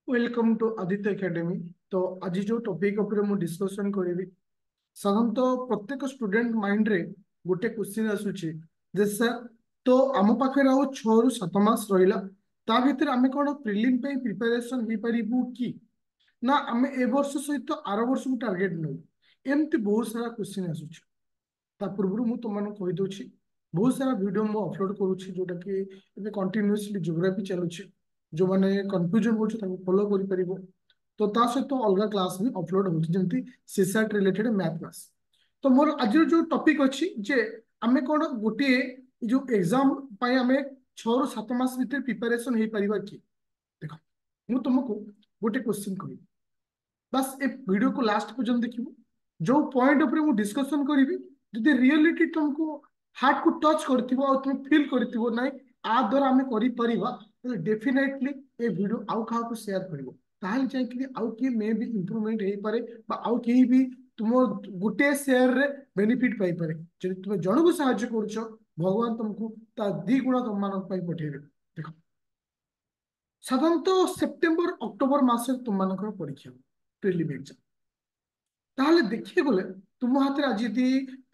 Welcome to Aditya academy. तो आज जो टॉपिक ऊपर मु डिस्कशन करी साधारणतः प्रत्येक स्टूडेंट माइंड रे गोटे क्वेश्चन आसुची जे सर तो आम पाखे आउ 6 ରୁ 7 मास रहिला ता भितर आमे कोन प्रिलिम पे प्रिपरेशन ही परिबु कि ना आमे ए वर्ष सहित आर वर्ष को टारगेट नै एमती बहुत सारा क्वेश्चन आसुची। ता पूर्व मु तुम कहि दउची बहुत सारा वीडियो मु अपलोड करूची जोटा कि एबे कंटीन्यूअसली ज्योग्राफी चलुची जो माने कंफ्यूजन होछ ताको फॉलो करि परिबो। तो ता सहित अलग क्लास भी अपलोड होची जेंति सीसैट रिलेटेड मैथ क्लास। तो मोर आज जो टॉपिक अछि जे आमे कोन गोटे जो एग्जाम पाई आमे 6 ରୁ 7 मास भीतर प्रिपरेशन हे परिबा कि देखो मु तुमको गोटे क्वेश्चन कहि बस ए वीडियो को लास्ट पर्यंत देखिबो जो पॉइंट ऊपर मु डिस्कशन करिवि जदि रियलिटी तुमको हार्ट को टच करथिबो और तुम फील करथिबो नै आ द्वारा हमें करि परिबा तो डेफिनेटली ए वीडियो आउ कहा को शेयर करिवो ताहले जाय कि आउ के मे भी इंप्रूवमेंट हे पारे बा आउ के भी तुम गुटे शेयर रे बेनिफिट पाई पारे जदि तुम जण को सहायता करछो भगवान तुमको ता द्वि गुणा तुम मानक पाई पठेबे। देखो साधारणतः सेप्टेम्बर अक्टोबर मास तुम मानकर परीक्षा प्रिलिम एग्जाम ताहले देखिए बोले तुम हाथ में आज यदि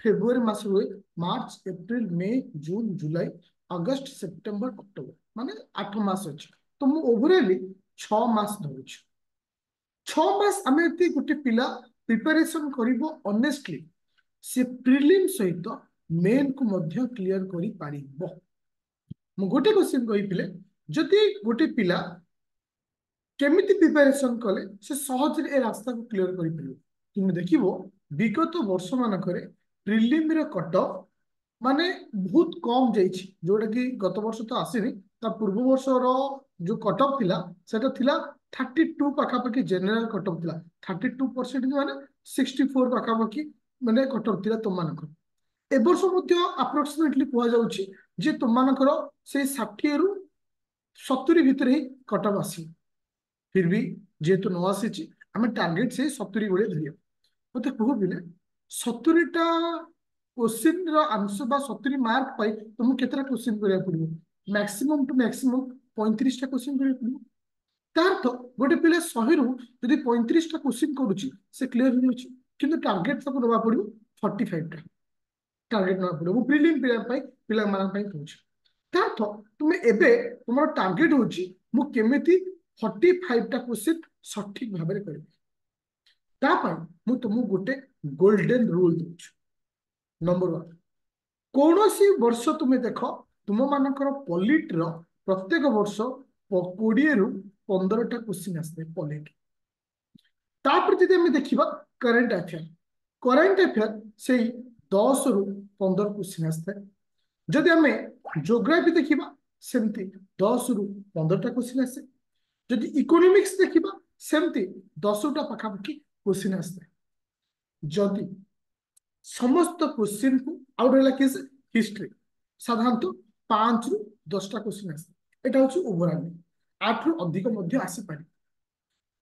फेब्रुआरी मास हुए मार्च एप्रिल मे जून जुलाई अगस्त सेप्टेम्बर अक्टोबर माने 8 मास अच्छे तो मु ओवरअली 6 मास धरुँ 6 मास आम यदि गोटे पिला प्रिपरेशन करिवो ऑनेस्टली से प्रिलिम सहित मेन को मध्य क्लियर करि पारिबो। मु गोटे क्वेश्चन कहिथिले जदि गोटे पिला केमिति प्रिपरेशन कले से सहज ए रास्ता को क्लियर करि परिबो तुम देखिबो विगत वर्ष मानकरे प्रिलिम रे कट ऑफ माने बहुत कम जाइछि जोटा कि गत वर्ष तो आसीनी ता पूर्व वर्ष रो जो कट ऑफ थिला सेटा थिला 32 पाखापाखि जनरल कट ऑफ थिला 32% माने 64 पाखापाखि माने कट ऑफ थिला तुम मानकर ए वर्ष मध्य अप्रोक्सीमेटली कुआ जाउछि जे तुम मानकर से 60 रु 70 भितर ही कट ऑफ आसी फिर भी जेहेतु न आसी आम टार्गेट से 70 भले धरिया मत कह बिना 70टा क्वेश्चन आंसर बा 70 मार्क पाई तुमको केतरा क्वेश्चन करिया पड़िबो मैक्सिमम टू मैक्सिमम 35टा क्वेश्चन करिया पड़िबो तार तो गोटे पिला 100 रु यदि 35टा क्वेश्चन करूची से क्लियर हो जाउची किंतु टारगेट सब नबा पड़िबो 45टा टारगेट नबा पड़िबो प्रीलिम पिला पाई पिला मान पाई कहूची तार तो तुमे एबे तुमरो टारगेट होची मु केमिति 45टा क्वेश्चन सठिक भाबरे करबी तापाई मु तुमको गोटे गोल्डन रूल दूची। नंबर 1 कौन सी वर्ष तुम्हें देख तुम मानकर पॉलिट रो प्रत्येक वर्ष 20 रु 15टा क्वेश्चन आसते पॉलिट तापर जदि हमें देखिबा करंट अफेयर से 10 रु 15 क्वेश्चन आसते जदि हमें ज्योग्राफी देखिबा सेमती 10 रु 15टा क्वेश्चन आसे जदि इकोनॉमिक्स देखिबा सेमती 10टा पाखापाखि क्वेश्चन आसते जदि समस्त क्वेश्चन को आउट रहा किस हिस्ट्री साधारणतः 5 ରୁ 10ଟା क्वेश्चन आसे एटा होची ओवरऑल 8 रु अधिक मध्य आसी पारे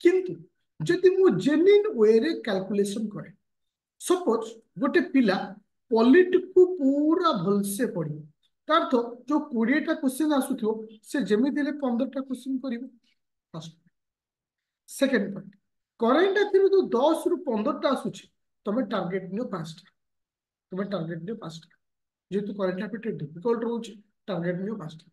किंतु जदि मु जेन्युइन वे रे कैलकुलेशन करे सपोज गोटे पिला पॉलिट को पूरा भल से पढ़ियो तार तो जो 20टा क्वेश्चन आसुथियो से जेमि दिले 15टा क्वेश्चन करिवो first second point current affair जो 10 ରୁ 15टा आसुची तमे टारगेट नियो 5टा तुम्हें टारगेट नियो 5टा जेहेतु करंट अफेयर डिफिकल्ट रोचे टारगेट नियो 5टा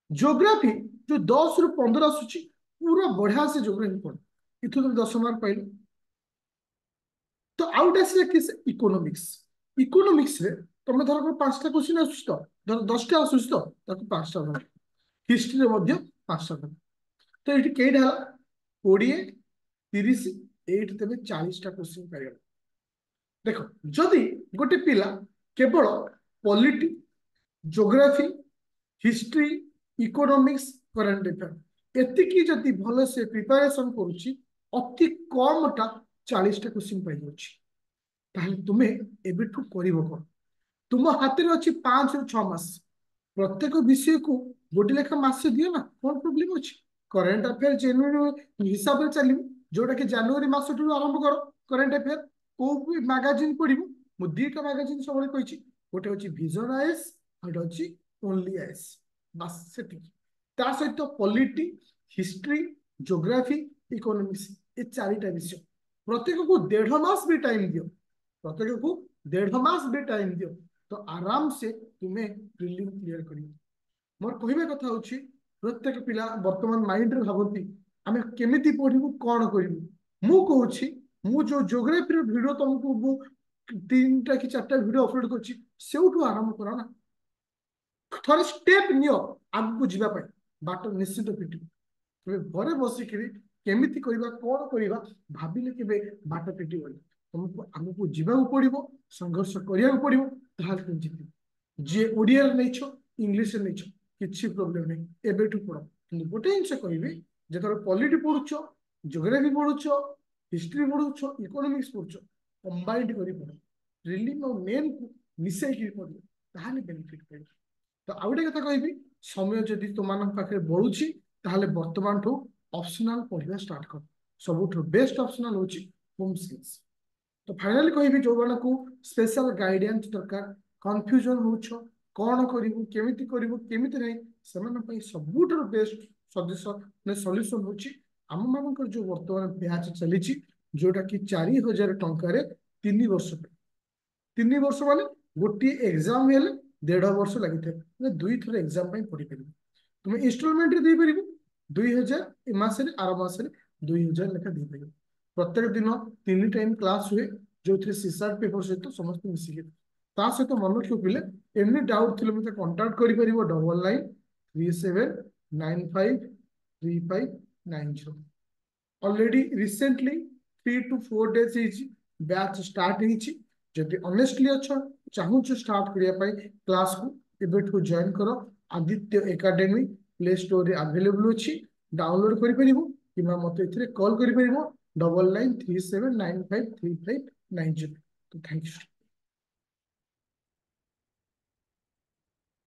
ज्योग्राफी जो 10 ରୁ 15 आसुची पूरा बढ़िया से ज्योग्राफी पढ़ इथु तुम 10 मार्क पाइल तो आउट आसे किस इकोनॉमिक्स इकोनॉमिक्स रे तुम धर 5टा क्वेश्चन आसुची तो धर 10टा आसुची तो ताको 5टा धर हिस्ट्री रे मध्य 5टा धर तो एठी केडा 20 30 8 तबे 40टा क्वेश्चन पाइल देखो जदि गोटे पिला केवल polity geography history economics current affair एतिकी जदि भल से प्रिपरेशन करुची अति कमटा 40टा क्वेश्चन पाई जाउची ताहले तुमे एबेठु करिवो कोन तुम हाथ में अच्छी 5 ରୁ 6 मास प्रत्येक विषय को गोटे लेखा मास दियो ना कौन प्रोब्लेम अच्छी करंट अफेयर जेन्युइन हिसाब से चलिए जोटा कि जनवरी मास आरंभ कर करंट अफेयर को मैगजीन पढ़िबो मु दीटा मैगजीन सब कही गोटे हूँ विजन आईएएस गोटे हूँ ओनली आईएएस बस से ता सहित पॉलिटी हिस्ट्री जोग्राफी, इकोनॉमिक्स, ये चारिटा विषय प्रत्येक को 1.5 मास भी टाइम दियो, प्रत्येक को 1.5 मास भी टाइम दियो, तो आराम से तुम्हें प्रिलिम क्लियर करियो। मोर कहबा कथा होची प्रत्येक पिला वर्तमान माइंड रे भाबती आमे केमिति पढिबु कोन करिबु। मु कहूची मु जो ज्योग्राफी रो वीडियो तुमको मु 3टा कि 4टा वीडियो अपलोड करछि सेउठु आरंभ करो ना, थोड़े स्टेप नियो आगु जीवा पाई, बाट निश्चित फिटिबु। तबे घरे बसिकिरी केमिति करिबा कोन करिबा भाबिले केबे बाट फिटिबो। तुमको आगु जीवा पड़िबो, संघर्ष करिया पड़िबो, ताहाल तुम जितिबो। जे ओडिया नहीं छो, इंग्लिश नहीं छो, किसी प्रोब्लेम नहीं, एबेठू पढ़। कि गोटे जिनस कहबी जो पॉलिटी पढ़ुच, ज्योग्राफी पढ़ुच, हिस्ट्री पढ़ुच, इकोनॉमिक्स पढ़ुच, कंबाइंड कर पढ़, प्रिलिम और मेन को मिसैक पढ़, ताहले बेनिफिट पाइब। तो आउ गोटे कथा कहबी समय जदि तुम पाखे बढ़ुची ताहले वर्तमान ठू ऑप्शनल पढ़ा स्टार्ट कर। सबुठ बेस्ट ऑप्शनल होची होम स्किल्स। तो फाइनली कहबी जो मानक स्पेशल गाइडेंस दरकार, कन्फ्यूजन होछ कौन करिवु केमिति करिवु केमिति नहीं, सेमान पई सबुठर बेस्ट सजेशन ने सॉल्यूशन होची आम मानकर जो वर्तमान बैच चलीची, जोटा कि 4000 टंका रे 3 वर्ष पे। 3 वर्ष माने गोटे एग्जाम हेले 1.5 वर्ष लगी थे, मतलब 2 थर एग्जाम पे पढ़ी पारिबो। तुम इंस्टॉलमेंट रे दे पारिबो 2000 ए मासरे आर मासरे 2000 लेखा दे पारिबो। प्रत्येक दिन 3 टाइम क्लास हुए जो थे सीसार्ट पेपर सहित समस्त मिसिके। ता सहित मन रखियो पिले एनी डाउट थिले मते कांटेक्ट करि परिबो 9937953590। Already recently 3 to 4 days batch start होईची। जदि ऑनेस्टली अच्छा चाहूँ स्टार्ट करने क्लास को एबेठू जॉइन करो। आदित्य एकेडमी प्ले स्टोर रे अवेलेबल अच्छी, डाउनलोड कर कि मत कॉल कर 9937953590। तो थैंक यू।